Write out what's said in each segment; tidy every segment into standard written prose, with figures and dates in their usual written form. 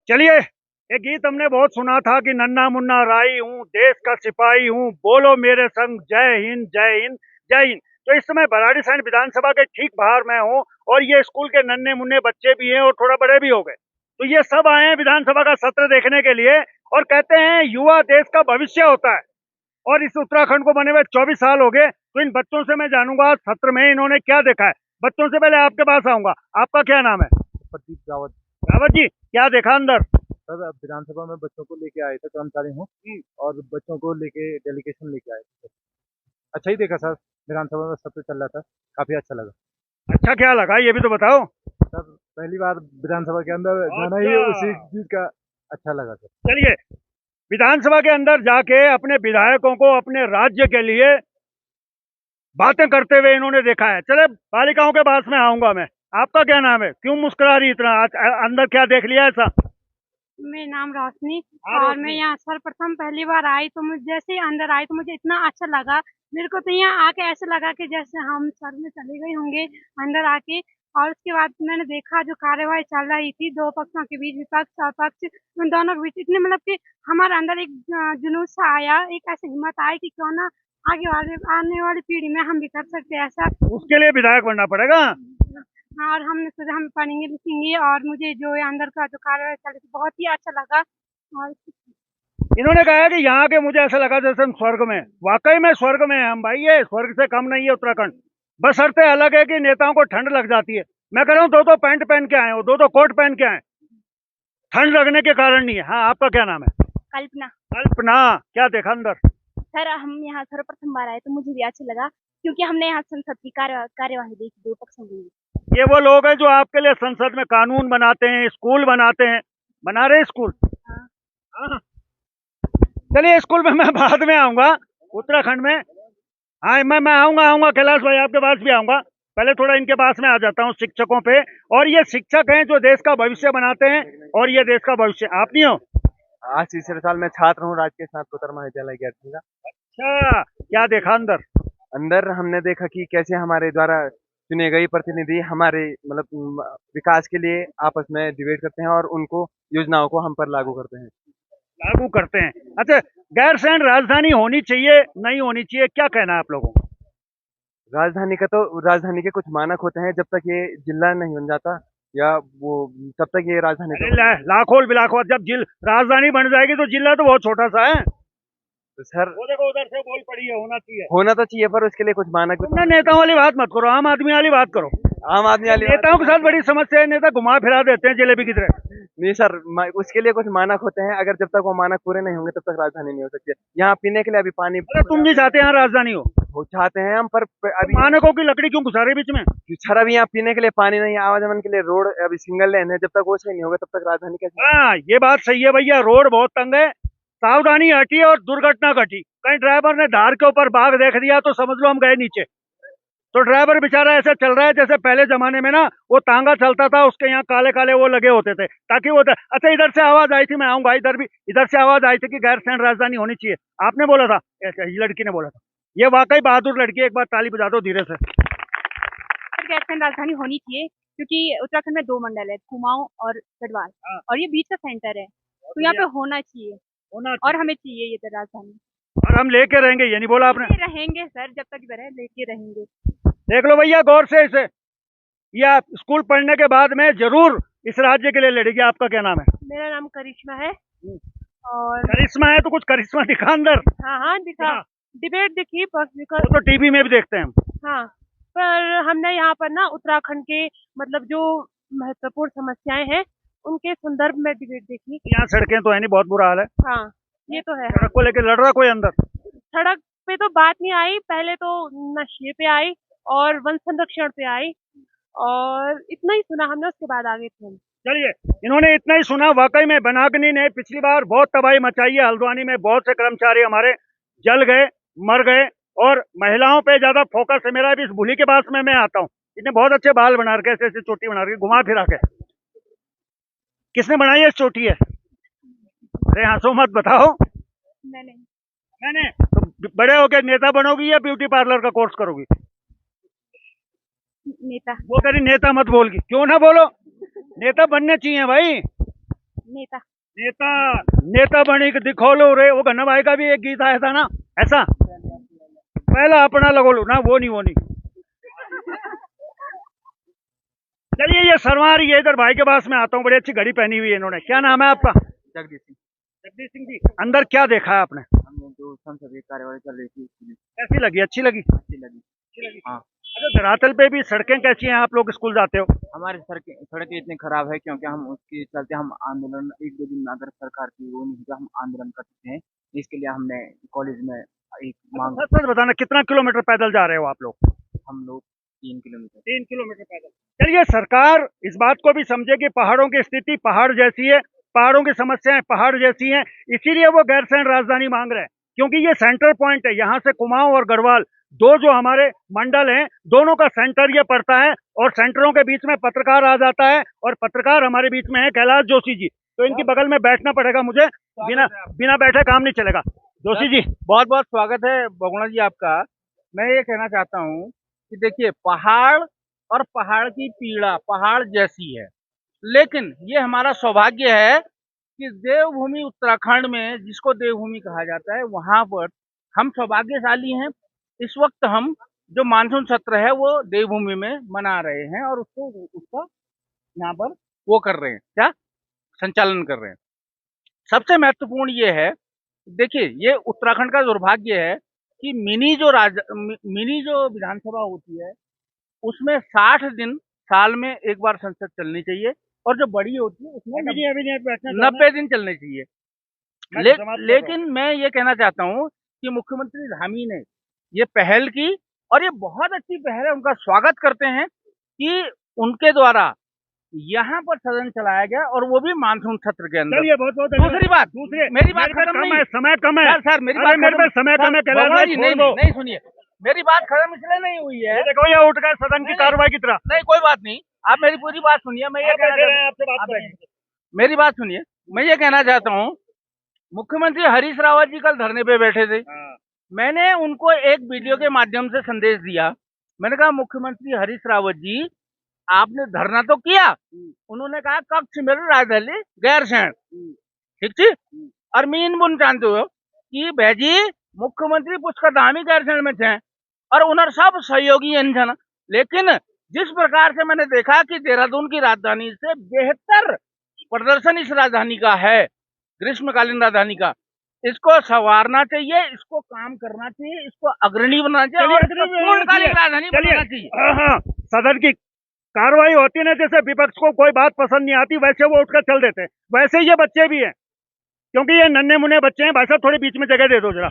चलिए, एक गीत हमने बहुत सुना था कि नन्ना मुन्ना राई हूँ, देश का सिपाही हूँ, बोलो मेरे संग जय हिंद जय हिंद जय हिंद। तो इस समय बराड़ी सैन विधानसभा के ठीक बाहर मैं हूँ और ये स्कूल के नन्हे मुन्ने बच्चे भी हैं और थोड़ा बड़े भी हो गए। तो ये सब आए हैं विधानसभा का सत्र देखने के लिए और कहते हैं युवा देश का भविष्य होता है। और इस उत्तराखंड को बने हुए 24 साल हो गए। तो इन बच्चों से मैं जानूंगा सत्र में इन्होंने क्या देखा है। बच्चों से पहले आपके पास आऊंगा, आपका क्या नाम है? प्रदीप रावत। रावत जी, क्या देखा अंदर? सर, अब विधानसभा में बच्चों को लेके आए थे, कर्मचारी हूँ और बच्चों को लेके डेलीगेशन लेके आए थे। अच्छा ही देखा सर, विधानसभा में सत्र चल रहा था, काफी अच्छा लगा। अच्छा, क्या लगा ये भी तो बताओ। सर, पहली बार विधानसभा के अंदर जाना ही उसी अच्छा, चीज का अच्छा लगा सर। चलिए, विधानसभा के अंदर जाके अपने विधायकों को अपने राज्य के लिए बातें करते हुए इन्होंने देखा है। चले, बालिकाओं के पास में आऊंगा मैं। आपका क्या नाम है? क्यों मुस्कुरा रही इतना? आज अंदर क्या देख लिया ऐसा? मेरा नाम रोशनी। हाँ, और मैं रोशनी। यहाँ सर्वप्रथम पहली बार आई तो मुझे जैसे ही अंदर आई तो मुझे इतना अच्छा लगा। मेरे को तो यहाँ आके ऐसा लगा कि जैसे हम स्वर्ग में चले गए होंगे अंदर आके। और उसके बाद मैंने देखा जो कार्यवाही चल रही थी दो पक्षों के बीच, विपक्ष और पक्ष, उन दोनों के बीच इतने मतलब कि हमारे अंदर एक जुनून सा आया, एक ऐसी हिम्मत आई कि क्यों ना आगे वाले आने वाली पीढ़ी में हम भी कर सकते हैं ऐसा। उसके लिए विधायक बनना पड़ेगा। हाँ, और हमने सोचा हम पढ़ेंगे लिखेंगे और मुझे जो ये अंदर का जो कार्य चल रही थी बहुत ही अच्छा लगा। और इन्होंने कहा है कि यहाँ के मुझे ऐसा लगा जैसे हम स्वर्ग में। वाकई में स्वर्ग में है हम भाई, ये स्वर्ग से कम नहीं है उत्तराखंड। बस शर्तें अलग है कि नेताओं को ठंड लग जाती है। मैं कह रहा हूँ दो दो पैंट पहन के आए हो, दो दो कोट पहन के आए, ठंड लगने के कारण नहीं है। हाँ, आपका क्या नाम है? कल्पना। कल्पना, क्या देखा अंदर? सर, हम यहाँ सर्वप्रथम बार आए तो मुझे भी अच्छा लगा क्योंकि हमने यहाँ संसद की कार्यवाही देखी दो पक्षों की। ये वो लोग हैं जो आपके लिए संसद में कानून बनाते हैं, स्कूल बनाते हैं। बना रहे स्कूल। हाँ। हाँ, चलिए, स्कूल में मैं बाद में आऊंगा, उत्तराखंड में। हाँ, मैं आऊंगा आऊंगा कैलाश भाई, आपके पास भी आऊंगा। पहले थोड़ा इनके पास में आ जाता हूँ, शिक्षकों पे। और ये शिक्षक हैं जो देश का भविष्य बनाते हैं और ये देश का भविष्य आप नहीं हो? आज तीसरे साल में छात्र हूँ राजकीय स्नातकोत्तर महाविद्यालय गैरसैंण का। अच्छा, क्या देखा अंदर? अंदर हमने देखा कि कैसे हमारे द्वारा चुने गए प्रतिनिधि हमारे विकास के लिए आपस में डिबेट करते हैं और उनको योजनाओं को हम पर लागू करते हैं। लागू करते हैं। अच्छा, गैरसैंण राजधानी होनी चाहिए नहीं होनी चाहिए, क्या कहना है आप लोगों को? राजधानी के कुछ मानक होते हैं, जब तक ये जिला नहीं बन जाता या वो तब तक ये राजधानी अरे तो बनी। लाखों बिलाखों, जब राजधानी बन जाएगी तो जिला तो बहुत छोटा सा है। तो सर, वो देखो उधर से बोल पड़ी है, होना चाहिए। होना तो चाहिए पर उसके लिए कुछ मानक भी तुमने नेताओं वाली बात मत करो, आम आदमी वाली बात करो। आम आदमी वाली बात नेताओं के साथ बड़ी समस्या है, नेता घुमा फिरा देते हैं जलेबी की तरह। नहीं सर, उसके लिए कुछ मानक होते हैं, अगर जब तक वो मानक पूरे नहीं होंगे तब तक राजधानी नहीं हो सकती है। यहाँ पीने के लिए अभी पानी अरे तुम भी चाहते हैं यहाँ राजधानी हो? वो चाहते हैं हम, पर अभी मानकों की लकड़ी क्यों घुसा रहे बीच में? सर अभी यहाँ पीने के लिए पानी नहीं है, आवागमन के लिए रोड अभी सिंगल लेन है, जब तक वो सही नहीं होगा तब तक राजधानी कैसे। हाँ, ये बात सही है भैया, रोड बहुत तंग है। सावधानी हटी और दुर्घटना घटी। कहीं ड्राइवर ने धार के ऊपर बाघ देख दिया तो समझ लो हम गए नीचे। तो ड्राइवर बेचारा ऐसे चल रहा है जैसे पहले जमाने में ना वो तांगा चलता था, उसके यहाँ काले काले वो लगे होते थे ताकि वो अच्छा, इधर से आवाज आई थी, मैं आऊंगा इधर भी। इधर से आवाज आई थी कि गैरसैंण राजधानी होनी चाहिए। आपने बोला था? अच्छा, ये लड़की ने बोला था। ये वाकई बहादुर लड़की है, एक बार ताली बजा दो धीरे से। सर, गैरसैंण राजधानी होनी चाहिए क्योंकि उत्तराखंड में दो मंडल है, कुमाऊं और गढ़वाल। हाँ। और ये बीच का सेंटर है तो यहाँ पे होना चाहिए होना और हमें चाहिए ये तो राजधानी। और हम लेके रहेंगे, ये नहीं बोला आपने? लेके रहेंगे सर, जब तक इधर है लेके रहेंगे। देख लो भैया गौर से इसे, या स्कूल पढ़ने के बाद में जरूर इस राज्य के लिए लड़ेगी। आपका क्या नाम है? मेरा नाम करिश्मा है। और करिश्मा है तो कुछ करिश्मा दिखा अंदर। हाँ हाँ दिखा, हाँ। डिबेट दिखी बस वो तो टीवी में भी देखते हैं हम। हाँ, पर हमने यहाँ पर ना उत्तराखंड के मतलब जो महत्वपूर्ण समस्याएं हैं उनके संदर्भ में डिबेट देखी। यहाँ सड़कें तो है नहीं, बहुत बुरा हाल है। हाँ, ये तो है। सड़क को लेकर लड़ रहा कोई अंदर? सड़क पे तो बात नहीं आई, पहले तो नशे पे आई और वन संरक्षण पे आई और इतना ही सुना हमने, उसके बाद आगे थे हम। चलिए, इन्होंने इतना ही सुना। वाकई में बनागनी ने पिछली बार बहुत तबाही मचाई है। हल्द्वानी में बहुत से कर्मचारी हमारे जल गए, मर गए। और महिलाओं पे ज्यादा फोकस है मेरा। अभी इस भूली के पास में मैं आता हूँ, इतने बहुत अच्छे बाल बना रखे, ऐसे ऐसे चोटी बना रही घुमा फिरा के। किसने बनाई है? चोटी है? अरे हंसो मत, बताओ। मैंने मैंने तो बड़े होके नेता बनोगी या ब्यूटी पार्लर का कोर्स करोगी? नेता। वो करी नेता मत बोलगी, क्यों ना बोलो? नेता बनने चाहिए भाई। नेता। नेता नेता बनी के दिखो लो रे, वो गन्ना भाई का भी एक गीत आया था ना ऐसा, पहला अपना लगो लो ना, वो नहीं। चलिए ये शर्मा रही है, इधर भाई के पास में आता हूँ, बड़ी अच्छी घड़ी पहनी हुई है इन्होंने, क्या नाम है आपका? जगदीश सिंह। जगदीश सिंह जी, अंदर क्या देखा है आपने? हमने जो संसदीय कार्यवाही चल रही थी उसमें कैसी लगी? अच्छी लगी? अच्छी लगी। हाँ, अच्छा, धरातल पे भी सड़कें कैसी हैं? आप लोग स्कूल जाते हो? हमारी सड़कें इतनी खराब है क्योंकि हम उसके चलते हम आंदोलन, एक दो दिन में अगर सरकार की वो नहीं होती हम आंदोलन कर सकते हैं। इसके लिए हमने कॉलेज में एक मांग, सच सच बताना, कितना किलोमीटर पैदल जा रहे हो आप लोग? हम लोग 3 किलोमीटर। 3 किलोमीटर पैदल। चलिए, सरकार इस बात को भी समझे कि पहाड़ों की स्थिति पहाड़ जैसी है, पहाड़ों की समस्याएं पहाड़ जैसी हैं, इसीलिए वो गैरसैंण राजधानी मांग रहे हैं, क्योंकि ये सेंटर पॉइंट है। यहाँ से कुमाऊं और गढ़वाल दो जो हमारे मंडल हैं, दोनों का सेंटर ये पड़ता है, और सेंटरों के बीच में पत्रकार आ जाता है, और पत्रकार हमारे बीच में है कैलाश जोशी जी, तो इनकी बगल में बैठना पड़ेगा मुझे, बिना बैठे काम नहीं चलेगा। जोशी जी, बहुत बहुत स्वागत है बगुणा जी आपका। मैं ये कहना चाहता हूँ कि देखिए, पहाड़ और पहाड़ की पीड़ा पहाड़ जैसी है, लेकिन ये हमारा सौभाग्य है कि देवभूमि उत्तराखंड में, जिसको देवभूमि कहा जाता है, वहाँ पर हम सौभाग्यशाली हैं। इस वक्त हम जो मानसून सत्र है वो देवभूमि में मना रहे हैं और उसका यहाँ पर वो कर रहे हैं, क्या संचालन कर रहे हैं। सबसे महत्वपूर्ण ये है, देखिए ये उत्तराखंड का दुर्भाग्य है कि मिनी जो विधानसभा होती है उसमें 60 दिन साल में एक बार संसद चलनी चाहिए, और जो बड़ी होती है उसमें 90 दिन चलने चाहिए। लेकिन मैं ये कहना चाहता हूँ कि मुख्यमंत्री धामी ने ये पहल की, और ये बहुत अच्छी पहल है, उनका स्वागत करते हैं कि उनके द्वारा यहाँ पर सदन चलाया गया, और वो भी मानसून सत्र के अंदर। बहुत दूसरी बात, मेरी बात खत्म नहीं, समय कम है सर मेरी बात समय कम है, नहीं सुनिए, मेरी बात खत्म इसलिए नहीं हुई है। देखो ये उठ गए सदन की कार्रवाई की तरह। नहीं कोई बात नहीं, आप मेरी पूरी बात सुनिए। मैं ये मेरी बात सुनिए, मैं ये कहना चाहता हूँ, मुख्यमंत्री हरीश रावत जी कल धरने पे बैठे थे। मैंने उनको एक वीडियो के माध्यम से संदेश दिया। मैंने कहा, मुख्यमंत्री हरीश रावत जी, आपने धरना तो किया। उन्होंने कहा, कक्ष में राजधानी गैरसैंण, ठीक थी। और मीन बुन जानते हो कि भैजी मुख्यमंत्री पुष्कर धामी गैरसैंण में थे, और उन्होंने सब सहयोगी इंजन। लेकिन जिस प्रकार से मैंने देखा कि देहरादून की राजधानी से बेहतर प्रदर्शन इस राजधानी का है, ग्रीष्मकालीन राजधानी का, इसको संवारना चाहिए, इसको काम करना चाहिए, इसको अग्रणी बनाना चाहिए, और पूर्णकालिक राजधानी बनाना चाहिए। सदन की कार्रवाई होती है ना, जैसे विपक्ष को कोई बात पसंद नहीं आती, वैसे वो उठकर चल देते हैं। वैसे ये बच्चे भी हैं, क्योंकि ये नन्हे मुन्ने बच्चे हैं। भाई साहब थोड़ी बीच में जगह दे दो जरा।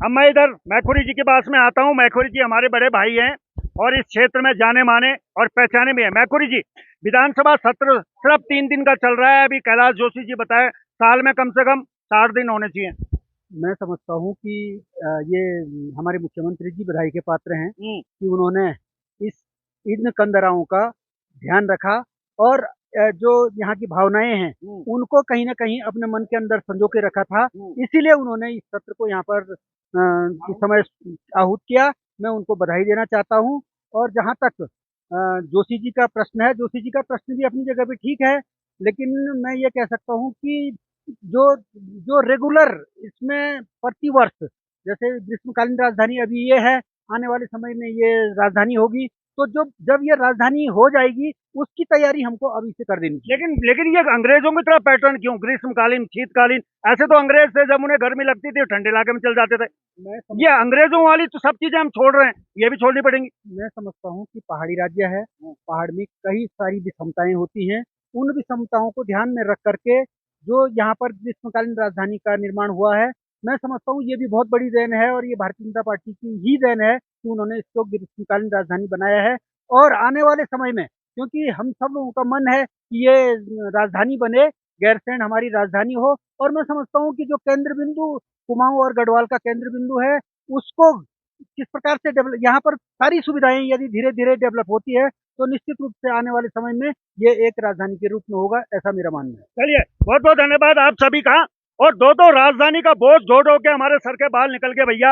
अब मैं इधर मैखुरी जी के पास में आता हूँ। मैखुरी जी हमारे बड़े भाई हैं, और इस क्षेत्र में जाने माने और पहचाने भी है। मैखुरी जी, विधानसभा सत्र सिर्फ 3 दिन का चल रहा है, अभी कैलाश जोशी जी बताए साल में कम से कम 60 दिन होने चाहिए। मैं समझता हूँ कि ये हमारे मुख्यमंत्री जी बधाई के पात्र हैं कि उन्होंने इन कंदराओं का ध्यान रखा, और जो यहाँ की भावनाएं हैं उनको कहीं ना कहीं अपने मन के अंदर संजो के रखा था। इसीलिए उन्होंने इस सत्र को यहाँ पर इस समय आहूत किया। मैं उनको बधाई देना चाहता हूँ। और जहाँ तक जोशी जी का प्रश्न है, जोशी जी का प्रश्न भी अपनी जगह पे ठीक है, लेकिन मैं ये कह सकता हूँ कि जो रेगुलर इसमें प्रतिवर्ष, जैसे ग्रीष्मकालीन राजधानी अभी ये है, आने वाले समय में ये राजधानी होगी, तो जब ये राजधानी हो जाएगी उसकी तैयारी हमको अभी से कर देनी चाहिए। लेकिन ये अंग्रेजों की तरह पैटर्न क्यों? ग्रीष्मकालीन, शीतकालीन, ऐसे तो अंग्रेज थे, जब उन्हें गर्मी लगती थी ठंडे इलाके में चल जाते थे। ये अंग्रेजों वाली तो सब चीजें हम छोड़ रहे हैं, ये भी छोड़नी पड़ेंगी। मैं समझता हूँ कि पहाड़ी राज्य है, पहाड़ में कई सारी विषमताएं होती हैं। उन विषमताओं को ध्यान में रख करके जो यहाँ पर ग्रीष्मकालीन राजधानी का निर्माण हुआ है, मैं समझता हूँ ये भी बहुत बड़ी देन है, और ये भारतीय जनता पार्टी की ही देन है कि उन्होंने इसको ग्रीष्मकालीन राजधानी बनाया है। और आने वाले समय में, क्योंकि हम सब लोगों का मन है कि ये राजधानी बने, गैरसैंण हमारी राजधानी हो, और मैं समझता हूँ कि जो केंद्र बिंदु कुमाऊं और गढ़वाल का केंद्र बिंदु है, उसको किस प्रकार से डेवलप, यहाँ पर सारी सुविधाएं यदि धीरे धीरे डेवलप होती है तो निश्चित रूप से आने वाले समय में ये एक राजधानी के रूप में होगा, ऐसा मेरा मानना है। चलिए, बहुत बहुत धन्यवाद आप सभी का। और दो राजधानी का बोझ ढो के हमारे सर के बाल निकल के भैया,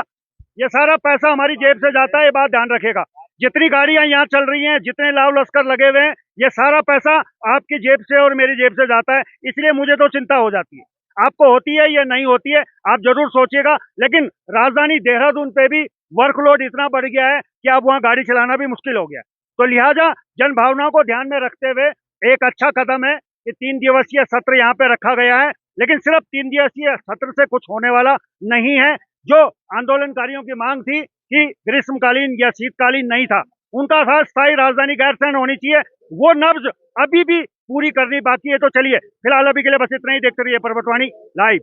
ये सारा पैसा हमारी जेब से जाता है, ये बात ध्यान रखेगा। जितनी गाड़ियां यहाँ चल रही हैं, जितने लाव लश्कर लगे हुए हैं, ये सारा पैसा आपकी जेब से और मेरी जेब से जाता है। इसलिए मुझे तो चिंता हो जाती है। आपको होती है या नहीं होती है, आप जरूर सोचिएगा। लेकिन राजधानी देहरादून पे भी वर्कलोड इतना बढ़ गया है कि अब वहाँ गाड़ी चलाना भी मुश्किल हो गया। तो लिहाजा जन भावनाओं को ध्यान में रखते हुए एक अच्छा कदम है कि 3 दिवसीय सत्र यहाँ पे रखा गया है। लेकिन सिर्फ 3 दिवसीय सत्र से कुछ होने वाला नहीं है। जो आंदोलनकारियों की मांग थी कि ग्रीष्मकालीन या शीतकालीन नहीं था, उनका था स्थायी राजधानी गैरसैंण होनी चाहिए, वो नब्ज अभी भी पूरी करनी बाकी है। तो चलिए फिलहाल अभी के लिए बस इतना ही। देखते रहिए पर्वतवाणी लाइव।